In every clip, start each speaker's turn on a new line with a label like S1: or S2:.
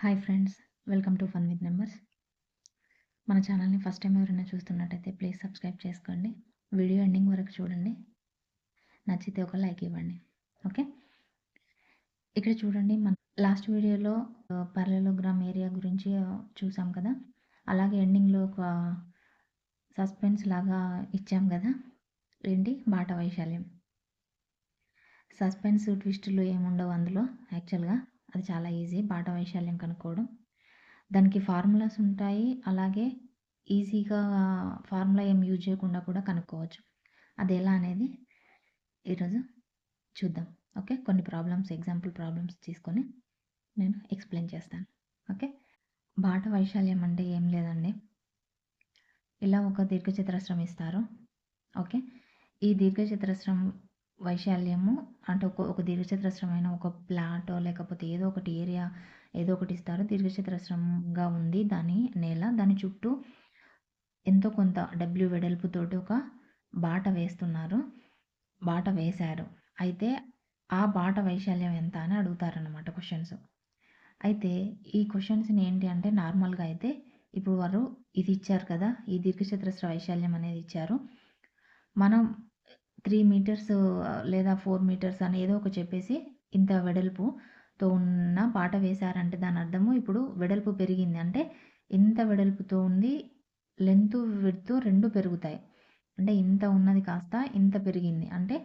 S1: Hi friends, welcome to fun with numbers. మన ఛానల్ని first time ఎవరైనా చూస్తున్నట్టయితే ప్లీజ్ సబ్స్క్రైబ్ చేసుకోండి. వీడియో ఎండింగ్ వరకు చూడండి. నచ్చితే ఒక లైక్ ఇవ్వండి. ఓకే, ఇక్కడ చూడండి, మన లాస్ట్ వీడియోలో పర్లలోగ్రామ్ ఏరియా గురించి చూసాం కదా. అలాగే ఎండింగ్లో ఒక సస్పెన్స్ లాగా ఇచ్చాం కదా. ఏంటి? బాట వైశాల్యం. సస్పెన్స్ ట్విస్టులు ఏముండవు అందులో. యాక్చువల్గా అది చాలా ఈజీ, బాట వైశాల్యం కనుక్కోవడం. దానికి ఫార్ములాస్ ఉంటాయి. అలాగే ఈజీగా ఫార్ములా ఏం యూజ్ చేయకుండా కూడా కనుక్కోవచ్చు. అది ఎలా అనేది ఈరోజు చూద్దాం. ఓకే, కొన్ని ప్రాబ్లమ్స్, ఎగ్జాంపుల్ ప్రాబ్లమ్స్ తీసుకొని నేను ఎక్స్ప్లెయిన్ చేస్తాను. ఓకే, బాట వైశాల్యం అంటే ఏం లేదండి. ఇలా ఒక దీర్ఘచతురస్రం ఇస్తారు. ఓకే, ఈ దీర్ఘచతురస్రం వైశాల్యము అంటే ఒక దీర్ఘచతురస్రమైన ఒక ప్లాటో లేకపోతే ఏదో ఒకటి ఏరియా ఏదో ఒకటి ఇస్తారు. దీర్ఘచతురస్రంగా ఉంది దాని నేల, దాని చుట్టూ ఎంతో కొంత డబ్ల్యూ వెడల్పుతోటి ఒక బాట వేశారు. అయితే ఆ బాట వైశాల్యం ఎంత అని అడుగుతారన్నమాట క్వశ్చన్స్. అయితే ఈ క్వశ్చన్స్ని ఏంటి అంటే నార్మల్గా అయితే ఇప్పుడు వారు ఇది ఇచ్చారు కదా, ఈ దీర్ఘచతురస్ర వైశాల్యం అనేది ఇచ్చారు. మనం 3 మీటర్స్ లేదా 4 మీటర్స్ అని ఏదో ఒక చెప్పేసి ఇంత వెడల్పుతో ఉన్న బాట వేశారంటే దాని అర్థము ఇప్పుడు వెడల్పు పెరిగింది అంటే ఇంత వెడల్పుతో ఉంది, లెంత్ విడ్త్ రెండు పెరుగుతాయి. అంటే ఇంత ఉన్నది కాస్త ఇంత పెరిగింది అంటే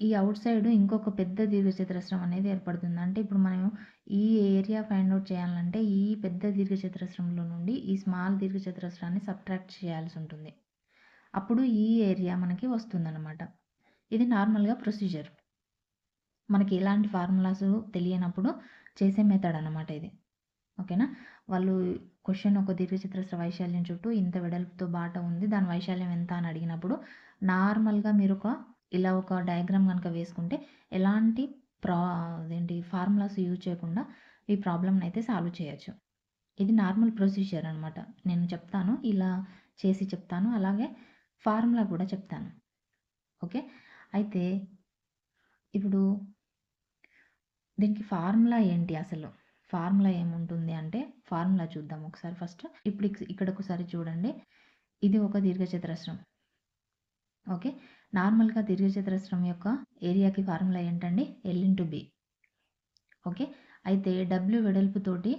S1: ఈ అవుట్ సైడ్ ఇంకొక పెద్ద దీర్ఘచతురస్రం అనేది ఏర్పడుతుంది. అంటే ఇప్పుడు మనం ఈ ఏరియా ఫైండ్ అవుట్ చేయాలంటే ఈ పెద్ద దీర్ఘచతురస్రంలో నుండి ఈ స్మాల్ దీర్ఘచతురస్రాన్ని సబ్ట్రాక్ట్ చేయాల్సి ఉంటుంది. అప్పుడు ఈ ఏరియా మనకి వస్తుందన్నమాట. ఇది నార్మల్గా ప్రొసీజర్. మనకి ఎలాంటి ఫార్ములాస్ తెలియనప్పుడు చేసే మెథడ్ అన్నమాట ఇది. ఓకేనా, వాళ్ళు క్వశ్చన్ ఒక దీర్ఘచతురస్ర వైశాల్యం చుట్టూ ఇంత వెడల్పుతో బాట ఉంది, దాని వైశాల్యం ఎంత అని అడిగినప్పుడు నార్మల్గా మీరు ఇలా ఒక డయాగ్రామ్ కనుక వేసుకుంటే ఎలాంటి ఫార్ములాస్ యూజ్ చేయకుండా ఈ ప్రాబ్లమ్ని అయితే సాల్వ్ చేయొచ్చు. ఇది నార్మల్ ప్రొసీజర్ అనమాట. నేను చెప్తాను, ఇలా చేసి చెప్తాను, అలాగే ఫార్ములా కూడా చెప్తాను. ఓకే, అయితే ఇప్పుడు దీనికి ఫార్ములా ఏంటి, అసలు ఫార్ములా ఏముంటుంది అంటే ఫార్ములా చూద్దాం ఒకసారి ఫస్ట్. ఇప్పుడు ఇక్కడ ఒకసారి చూడండి, ఇది ఒక దీర్ఘచతురస్రం. ఓకే, నార్మల్గా దీర్ఘచతురస్రం యొక్క ఏరియాకి ఫార్ములా ఏంటండి? L/B. ఓకే, అయితే డబ్ల్యూ వెడల్పుతోటి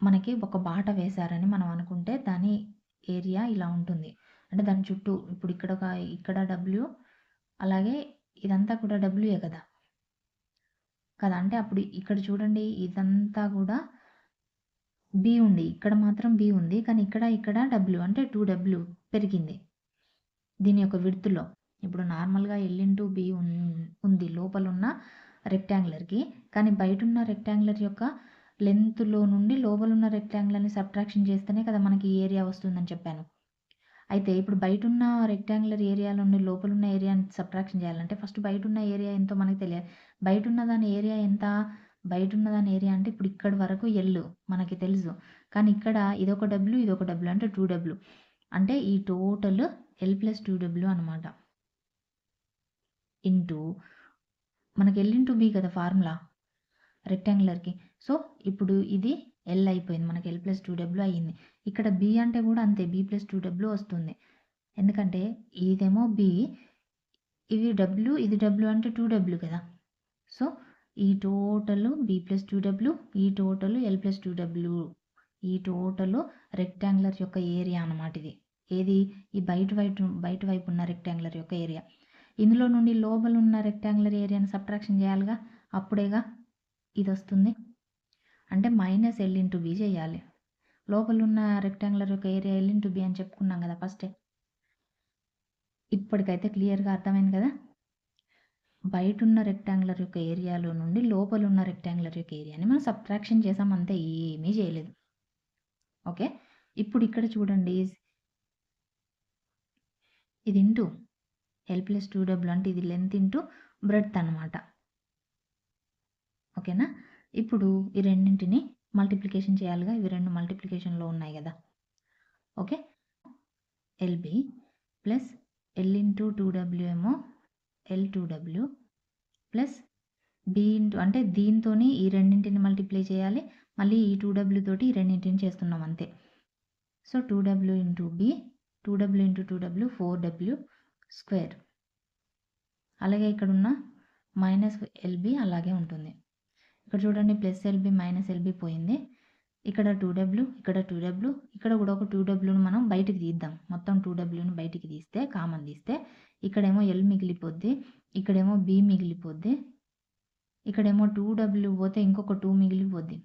S1: మనకి ఒక బాట వేశారని మనం అనుకుంటే దాని ఏరియా ఇలా ఉంటుంది. అంటే దాని చుట్టూ ఇప్పుడు ఇక్కడ డబ్ల్యూ, అలాగే ఇదంతా కూడా డబ్ల్యూఏ కదా. అంటే అప్పుడు ఇక్కడ చూడండి, ఇదంతా కూడా బి ఉంది, ఇక్కడ మాత్రం బి ఉంది, కానీ ఇక్కడ డబ్ల్యూ అంటే 2W పెరిగింది దీని యొక్క విడ్త్లో. ఇప్పుడు నార్మల్గా L/B ఉంది లోపల ఉన్న రెక్టాంగులర్కి, కానీ బయట ఉన్న రెక్టాంగులర్ యొక్క లెంత్లో నుండి లోపల ఉన్న రెక్టాంగులర్ని సబ్ట్రాక్షన్ చేస్తేనే కదా మనకి ఏరియా వస్తుందని చెప్పాను. అయితే ఇప్పుడు బయట ఉన్న రెక్టాంగులర్ ఏరియా నుండి లోపల ఉన్న ఏరియాని సబ్ట్రాక్షన్ చేయాలంటే ఫస్ట్ బయట ఉన్న ఏరియా ఎంతో మనకి తెలియాలి. బయట ఉన్న దాని ఏరియా ఎంత? బయట ఉన్న దాని ఏరియా అంటే ఇప్పుడు ఇక్కడి వరకు ఎల్ మనకి తెలుసు, కానీ ఇక్కడ ఇదొక డబ్ల్యూ ఇదొక డబ్ల్యూ అంటే 2W. అంటే ఈ టోటల్ L+2W అనమాట. ఇంటూ మనకి L/B కదా ఫార్ములా రెక్టాంగులర్కి. సో ఇప్పుడు ఇది L అయిపోయింది, మనకి L+2W అయ్యింది. ఇక్కడ B అంటే కూడా అంతే, B+2W వస్తుంది. ఎందుకంటే ఇదేమో B, ఇది W, ఇది W అంటే 2W కదా. సో ఈ టోటల్ B+2W, ఈ టోటల్ L+2W, ఈ టోటల్ రెక్టాంగులర్ యొక్క ఏరియా అన్నమాట. ఇది ఏది? ఈ బయట వైపు ఉన్న రెక్టాంగులర్ యొక్క ఏరియా. ఇందులో నుండి లోపల ఉన్న రెక్టాంగులర్ ఏరియాని సబ్ట్రాక్షన్ చేయాలిగా, అప్పుడేగా ఇది వస్తుంది. అంటే -L/B చేయాలి. లోపల ఉన్న రెక్టాంగులర్ యొక్క ఏరియా L/B అని చెప్పుకున్నాం కదా ఫస్టే. ఇప్పటికైతే క్లియర్గా అర్థమైంది కదా. బయట ఉన్న రెక్టాంగులర్ యొక్క ఏరియాలో నుండి లోపల ఉన్న రెక్టాంగులర్ యొక్క ఏరియాని మనం సబ్ట్రాక్షన్ చేసాం, అంతే, ఏమీ చేయలేదు. ఓకే, ఇప్పుడు ఇక్కడ చూడండి, ఇది ఇంటూ L+2W అంటే ఇది లెంత్ ఇంటూ బ్రెడ్త్ అనమాట. ఓకేనా, ఇప్పుడు ఈ రెండింటిని మల్టిప్లికేషన్ చేయాలిగా, ఇవి రెండు మల్టిప్లికేషన్లో ఉన్నాయి కదా. ఓకే, LB + L/2W ఏమో L2W బి ఇంటూ అంటే దీంతోని ఈ రెండింటిని మల్టిప్లై చేయాలి. మళ్ళీ ఈ 2w తోటి ఈ రెండింటిని చేస్తున్నాం అంతే. So 2w into B, 2w into 2w 4w square. అలాగే ఇక్కడున్న మైనస్ ఎల్బి అలాగే ఉంటుంది. ఇక్కడ చూడండి ప్లస్ ఎల్బి మైనస్ ఎల్బి పోయింది. ఇక్కడ 2w, ఇక్కడ 2w, ఇక్కడ కూడా ఒక 2wను మనం బయటికి తీద్దాం. మొత్తం 2wను బయటికి తీస్తే కామన్ తీస్తే ఇక్కడేమో ఎల్ మిగిలిపోద్ది, ఇక్కడేమో బి మిగిలిపోద్ది, ఇక్కడేమో 2w పోతే ఇంకొక 2 మిగిలిపోద్ది,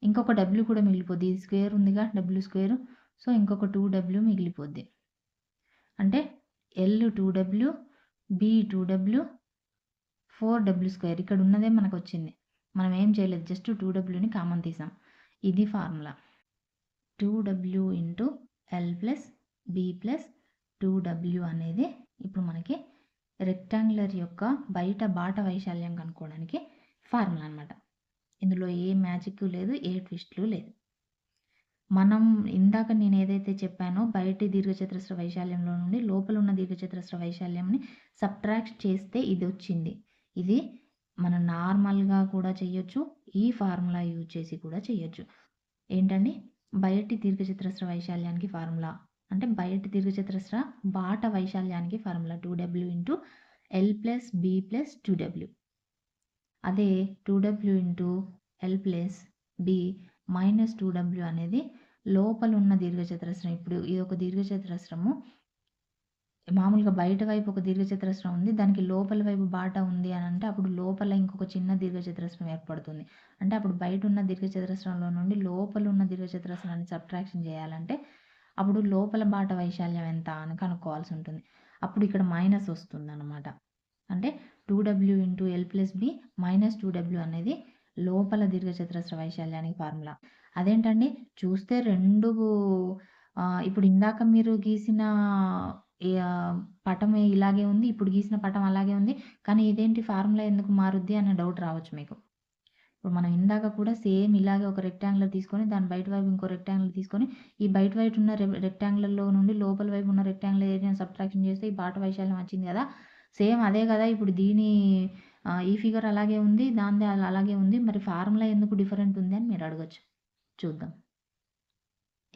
S1: ఇంకొక w కూడా మిగిలిపోద్ది. ఇది స్క్వేర్ ఉందిగా w స్క్వేర్. సో ఇంకొక 2w మిగిలిపోద్ది. అంటే L 2w, B 2w, 4w square. ఇక్కడ ఉన్నదే మనకు వచ్చింది. మనం ఏం చేయలేదు, జస్ట్ 2wని కామన్ తీసాం. ఇది formula. 2w into L plus B plus 2w అనేది ఇప్పుడు మనకి రెక్టాంగులర్ యొక్క బయట బాట వైశాల్యం కనుక్కోవడానికి ఫార్ములా అనమాట. ఇందులో ఏ మ్యాజిక్ లేదు, ఏ ట్విస్ట్లు లేదు. మనం ఇందాక నేను ఏదైతే చెప్పానో బయటి దీర్ఘచతురస్ర వైశాల్యంలో నుండి లోపల ఉన్న దీర్ఘచతురస్ర వైశాల్యంని సబ్ట్రాక్ట్ చేస్తే ఇది వచ్చింది. ఇది మనం నార్మల్గా కూడా చేయొచ్చు, ఈ ఫార్ములా యూజ్ చేసి కూడా చేయొచ్చు. ఏంటండి, బయటి దీర్ఘచతురస్ర వైశాల్యానికి ఫార్ములా అంటే బయటి దీర్ఘచతురస్ర బాట వైశాల్యానికి formula 2w into L plus B plus 2w. అదే 2w into L plus B minus 2w అనేది లోపల ఉన్న దీర్ఘచతురస్రం. ఇప్పుడు ఇది ఒక దీర్ఘచతురస్రము, మామూలుగా బయట వైపు ఒక దీర్ఘచతురస్రం ఉంది, దానికి లోపల వైపు బాట ఉంది అని అంటే అప్పుడు లోపల ఇంకొక చిన్న దీర్ఘచతురస్రం ఏర్పడుతుంది. అంటే అప్పుడు బయట ఉన్న దీర్ఘచతురస్రంలో నుండి లోపల ఉన్న దీర్ఘచతురస్రాన్ని సబ్ట్రాక్షన్ చేయాలంటే అప్పుడు లోపల బాట వైశాల్యం ఎంత అని కనుక్కోవాల్సి ఉంటుంది. అప్పుడు ఇక్కడ మైనస్ వస్తుంది అన్నమాట. అంటే 2w into L plus B minus 2w అనేది లోపల దీర్ఘచతురస్ర వైశాల్యానికి ఫార్ములా. అదేంటండి చూస్తే రెండు ఇప్పుడు ఇందాక మీరు గీసిన పటం ఇలాగే ఉంది, ఇప్పుడు గీసిన పటం అలాగే ఉంది, కానీ ఇదేంటి ఫార్ములా ఎందుకు మారుద్ది అనే డౌట్ రావచ్చు మీకు. ఇప్పుడు మనం ఇందాక కూడా సేమ్ ఇలాగే ఒక రెక్టాంగులర్ తీసుకొని దాని బయట వైపు ఇంకో రెక్టాంగులర్ తీసుకొని ఈ బయట వైపు ఉన్న రెక్టాంగులర్లో నుండి లోపల వైపు ఉన్న రెక్టాంగులర్ ఏరియాని సబ్ట్రాక్షన్ చేస్తే ఈ బాట వైశాల్యం వచ్చింది కదా, సేమ్ అదే కదా. ఇప్పుడు దీని ఈ ఫిగర్ అలాగే ఉంది, దానిది అలాగే ఉంది, మరి ఫార్ములా ఎందుకు డిఫరెంట్ ఉంది అని మీరు అడగచ్చు. చూద్దాం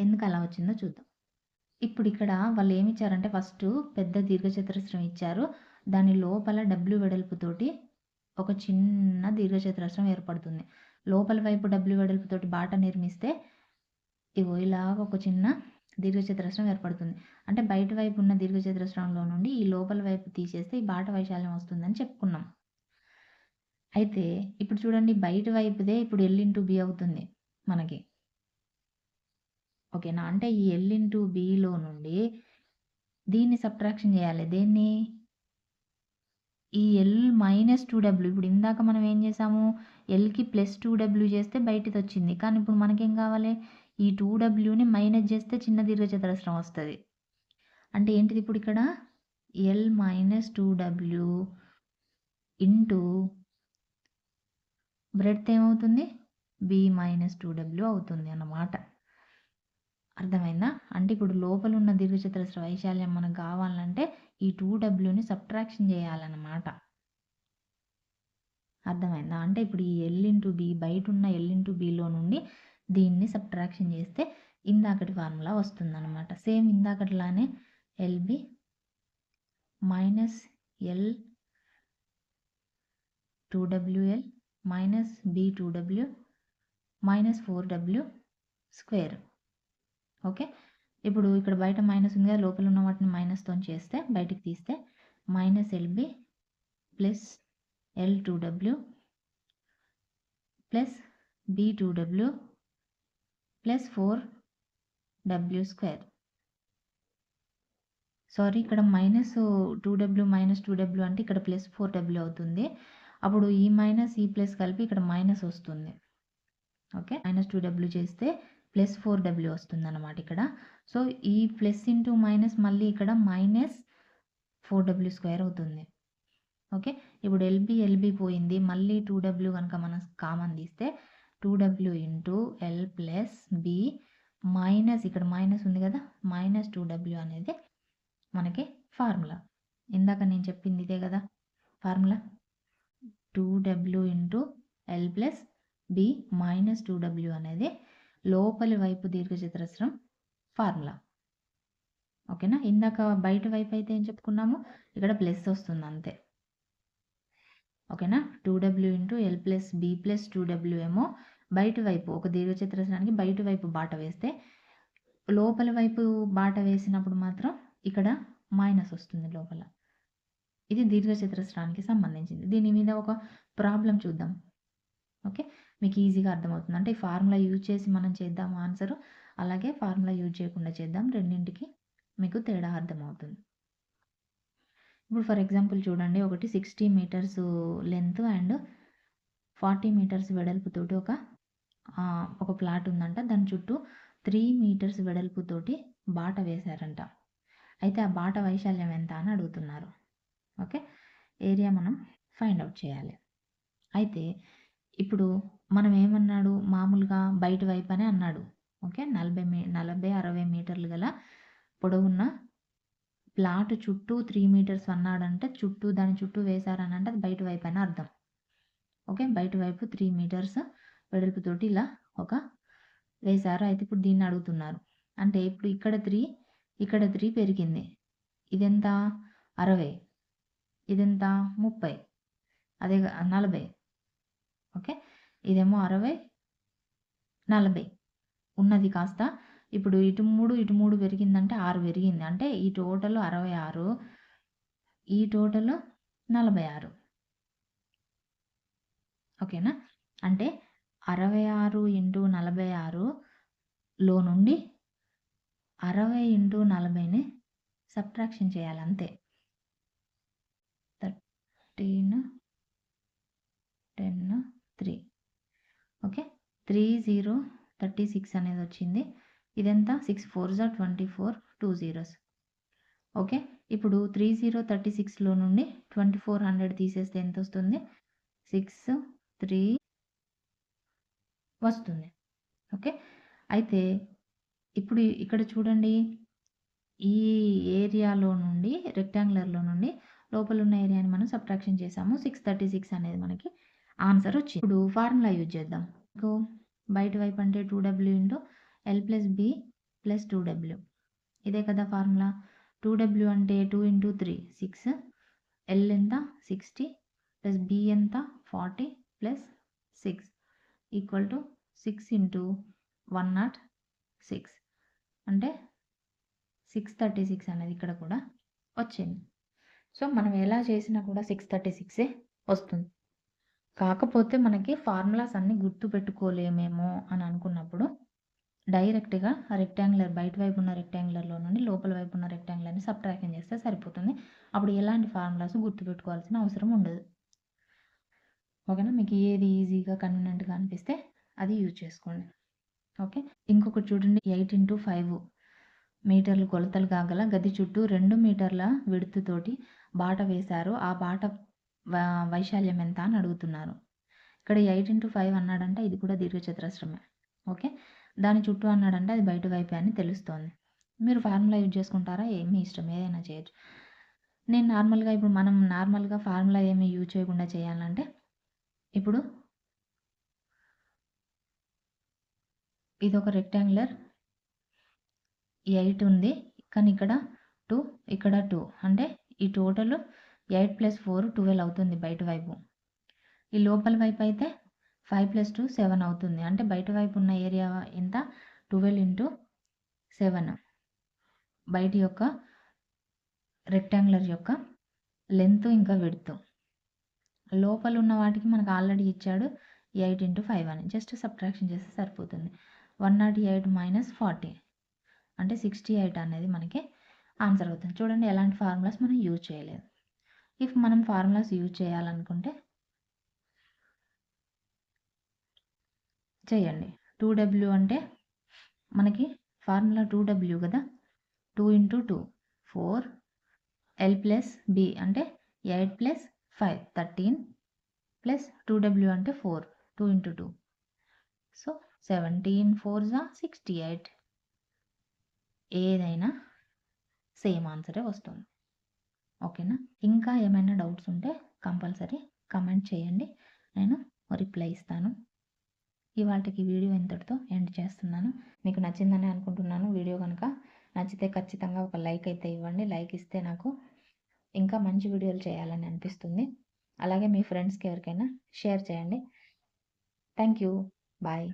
S1: ఎందుకు అలా వచ్చిందో చూద్దాం. ఇప్పుడు ఇక్కడ వాళ్ళు ఏమి ఇచ్చారంటే ఫస్ట్ పెద్ద దీర్ఘచతురస్రం ఇచ్చారు, దాని లోపల w వెడల్పుతోటి ఒక చిన్న దీర్ఘచతురస్రం ఏర్పడుతుంది. లోపల వైపు w వెడల్పుతోటి బాట నిర్మిస్తే ఇగో ఇలాగ ఒక చిన్న దీర్ఘచతురస్రం ఏర్పడుతుంది. అంటే బయట వైపు ఉన్న దీర్ఘచతురస్రంలో నుండి ఈ లోపల వైపు తీసేస్తే ఈ బాట వైశాల్యం వస్తుందని చెప్పుకున్నాం. అయితే ఇప్పుడు చూడండి బయట వైపుదే ఇప్పుడు ఎల్ ఇంటూ బి అవుతుంది మనకి, ఓకేనా. అంటే ఈ ఎల్ ఇంటూ బిలో నుండి దీన్ని సబ్ట్రాక్షన్ చేయాలి. దేన్ని, ఈ ఎల్ మైనస్ 2w. ఇప్పుడు ఇందాక మనం ఏం చేసాము, ఎల్కి ప్లస్ 2w చేస్తే బయటిది వచ్చింది, కానీ ఇప్పుడు మనకేం కావాలి, ఈ 2wని మైనస్ చేస్తే చిన్న దీర్ఘచతురస్రం వస్తుంది. అంటే ఏంటిది ఇప్పుడు ఇక్కడ L minus 2w into breadth ఏమవుతుంది, బి మైనస్ 2w అవుతుంది అన్నమాట. అర్థమైందా. అంటే ఇప్పుడు లోపల ఉన్న దీర్ఘచతురస్ర వైశాల్యం మనకు కావాలంటే ఈ 2wని సబ్ట్రాక్షన్ చేయాలన్నమాట. అర్థమైందా. అంటే ఇప్పుడు ఈ ఎల్ ఇంటూ బి బయట ఉన్న ఎల్ ఇంటూ బిలో నుండి దీన్ని సబ్ట్రాక్షన్ చేస్తే ఇందాకటి ఫార్ములా వస్తుందన్నమాట. సేమ్ ఇందాకట్లానే LB minus L 2wl minus B 2w minus 4w square. Okay, ఇప్పుడు ఇక్కడ బయట మైనస్ ఉంది కదా, లోపల ఉన్న వాటిని మైనస్తో చేస్తే బయటికి తీస్తే minus LB plus L 2w plus B 2w plus 4w square. Sorry, ఇక్కడ మైనస్ 2w మైనస్ 2w అంటే ఇక్కడ ప్లస్ 4w అవుతుంది. అప్పుడు ఈ మైనస్ ఈ ప్లస్ కలిపి ఇక్కడ మైనస్ వస్తుంది. ఓకే, మైనస్ 2w చేస్తే ప్లస్ 4w వస్తుంది అన్నమాట ఇక్కడ. సో ఈ ప్లస్ ఇంటూ మైనస్ మళ్ళీ ఇక్కడ మైనస్ 4w స్క్వేర్ అవుతుంది. ఓకే, ఇప్పుడు ఎల్బి పోయింది, మళ్ళీ 2w కనుక మనం కామన్ తీస్తే 2w into L plus B minus ఇక్కడ మైనస్ ఉంది కదా, మైనస్ 2w అనేది మనకి ఫార్ములా. ఇందాక నేను చెప్పింది ఇదే కదా formula. 2W into L plus B minus 2W అనేది లోపలి వైపు దీర్ఘచతురస్రం ఫార్ములా. ఓకేనా? ఇందాక బయట వైపు అయితే ఏం చెప్పుకున్నాము, ఇక్కడ ప్లస్ వస్తుంది అంతే. ఓకేనా? 2W into L plus B plus 2W ఏమో బయట వైపు, ఒక దీర్ఘచతురస్రానికి బయట వైపు బాట వేస్తే, లోపల వైపు బాట వేసినప్పుడు మాత్రం ఇక్కడ మైనస్ వస్తుంది లోపల. ఇది దీర్ఘచతురస్రానికి సంబంధించింది. దీని మీద ఒక ప్రాబ్లం చూద్దాం. ఓకే, మీకు ఈజీగా అర్థమవుతుంది. అంటే ఫార్ములా యూజ్ చేసి మనం చేద్దాం ఆన్సర్, అలాగే ఫార్ములా యూజ్ చేయకుండా చేద్దాం, రెండింటికి మీకు తేడా అర్థమవుతుంది. ఇప్పుడు ఫర్ ఎగ్జాంపుల్ చూడండి, ఒకటి 60 మీటర్స్ లెంత్ అండ్ 40 మీటర్స్ వెడల్పుతోటి ఒక ప్లాట్ ఉందంట. దాని చుట్టూ 3 మీటర్స్ వెడల్పుతోటి బాట వేశారంట. అయితే ఆ బాట వైశాల్యం ఎంత అని అడుగుతున్నారు. ఓకే, ఏరియా మనం ఫైండ్ అవుట్ చేయాలి. అయితే ఇప్పుడు మనం ఏమన్నాడు, మామూలుగా బయట వైపు అని అన్నాడు. ఓకే, 40-60 మీటర్లు గల పొడవున్న ప్లాట్ చుట్టూ 3 మీటర్స్ అన్నాడంటే, దాని చుట్టూ వేశారని అంటే అది బయట వైపు అని అర్థం. ఓకే, బయట వైపు 3 మీటర్స్ వెడల్పుతోటి ఇలా ఒక వేశారు. అయితే ఇప్పుడు దీన్ని అడుగుతున్నారు. అంటే ఇప్పుడు ఇక్కడ 3 పెరిగింది. ఇదెంత? 60. ఇదెంత? 30. అదే 40. ఓకే, ఇదేమో 60, 40 ఉన్నది కాస్త ఇప్పుడు ఇటు 3 పెరిగిందంటే 6 పెరిగింది. అంటే ఈ టోటల్ 66, ఈ టోటల్ 46. ఓకేనా? అంటే 66 ఇంటూ 46లో నుండి 60 ఇంటూ 40ని సబ్ట్రాక్షన్ చేయాలి అంతే. 13, 10, 3. ఓకే, 36 అనేది వచ్చింది. ఇదెంత? 6 4s 24, 2 zeros. ఓకే, ఇప్పుడు 36లో నుండి 2400 తీసేస్తే ఎంత వస్తుంది? 6, 3 వస్తుంది. ఓకే, అయితే ఇప్పుడు ఇక్కడ చూడండి, ఈ ఏరియాలో నుండి, రెక్టాంగులర్లో నుండి లోపల ఉన్న ఏరియాని మనం సబ్ట్రాక్షన్ చేసాము. 636 అనేది మనకి ఆన్సర్ వచ్చింది. ఇప్పుడు ఫార్ములా యూజ్ చేద్దాం. బయట వైపు అంటే 2W into L plus B plus 2W, ఇదే కదా ఫార్ములా. 2W అంటే 2 ఇంటూ 3 6, ఎల్ ఎంత? 60 ప్లస్ బి ఎంత? 40 ప్లస్ 6 ఈక్వల్ టు 6 ఇంటూ 106 అంటే 636 అనేది ఇక్కడ కూడా వచ్చింది. సో మనం ఎలా చేసినా కూడా 636 వస్తుంది. కాకపోతే మనకి ఫార్ములాస్ అన్నీ గుర్తు పెట్టుకోలేమేమో అని అనుకున్నప్పుడు డైరెక్ట్గా రెక్టాంగులర్, బయట వైపు ఉన్న రెక్టాంగులర్లో నుండి లోపల వైపు ఉన్న రెక్టాంగులర్ని సబ్ట్రాక్షన్ చేస్తే సరిపోతుంది. అప్పుడు ఎలాంటి ఫార్ములాస్ గుర్తుపెట్టుకోవాల్సిన అవసరం ఉండదు. ఓకేనా? మీకు ఏది ఈజీగా కన్వీనియంట్గా అనిపిస్తే అది యూజ్ చేసుకోండి. ఓకే, ఇంకొకటి చూడండి, 8 ఇంటూ 5 మీటర్లు కొలతలు కాగల గది చుట్టూ 2 మీటర్ల విడుతుతోటి బాట వేశారు. ఆ బాట వైశాల్యం ఎంత అని అడుగుతున్నారు. ఇక్కడ 8 ఇంటూ 5 అన్నాడంటే ఇది కూడా దీర్ఘచతురస్రమే. ఓకే, దాని చుట్టూ అన్నాడంటే అది బయట వైపే అని తెలుస్తోంది. మీరు ఫార్ములా యూజ్ చేసుకుంటారా? మీ ఇష్టం, ఏదైనా చేయొచ్చు. నేను నార్మల్గా, ఇప్పుడు మనం నార్మల్గా ఫార్ములా ఏమి యూజ్ చేయకుండా చేయాలంటే, ఇప్పుడు ఇది ఒక రెక్టాంగులర్ 8 ఉంది, కానీ ఇక్కడ 2, ఇక్కడ 2, అంటే ఈ టోటల్ 8 + 4 12 అవుతుంది బయట వైపు. ఈ లోపల వైపు అయితే 5 + 2 7 అవుతుంది. అంటే బయట వైపు ఉన్న ఏరియా ఎంత? 12 ఇంటూ 7. బయట యొక్క రెక్టాంగులర్ యొక్క లెంత్ ఇంకా విడ్త్. లోపల ఉన్న వాటికి మనకు ఆల్రెడీ ఇచ్చాడు 8 ఇంటూ 5 అని. జస్ట్ సబ్ట్రాక్షన్ చేస్తే సరిపోతుంది. 108 - 40 అంటే 68 అనేది మనకి ఆన్సర్ అవుతుంది. చూడండి, ఎలాంటి ఫార్ములాస్ మనం యూజ్ చేయలేదు. ఇఫ్ మనం ఫార్ములాస్ యూజ్ చేయాలనుకుంటే చేయండి. 2W అంటే మనకి ఫార్ములా 2W కదా, 2 ఇంటూ 2 4, ఎల్ ప్లస్ బి అంటే 8 + 5 13 ప్లస్ 2W అంటే 4, 2 ఇంటూ 2, సో 17 4s 68. ఏదైనా సేమ్ ఆన్సరే వస్తుంది. ఓకేనా? ఇంకా ఏమైనా డౌట్స్ ఉంటే కంపల్సరీ కామెంట్ చేయండి, నేను రిప్లై ఇస్తాను. ఇవాల్టికి వీడియో ఇంతటితో ఎండ్ చేస్తున్నాను. మీకు నచ్చిందని అనుకుంటున్నాను. వీడియో కనుక నచ్చితే ఖచ్చితంగా ఒక లైక్ అయితే ఇవ్వండి. లైక్ ఇస్తే నాకు ఇంకా మంచి వీడియోలు చేయాలని అనిపిస్తుంది. అలాగే మీ ఫ్రెండ్స్కి ఎవరికైనా షేర్ చేయండి. Thank you. బాయ్.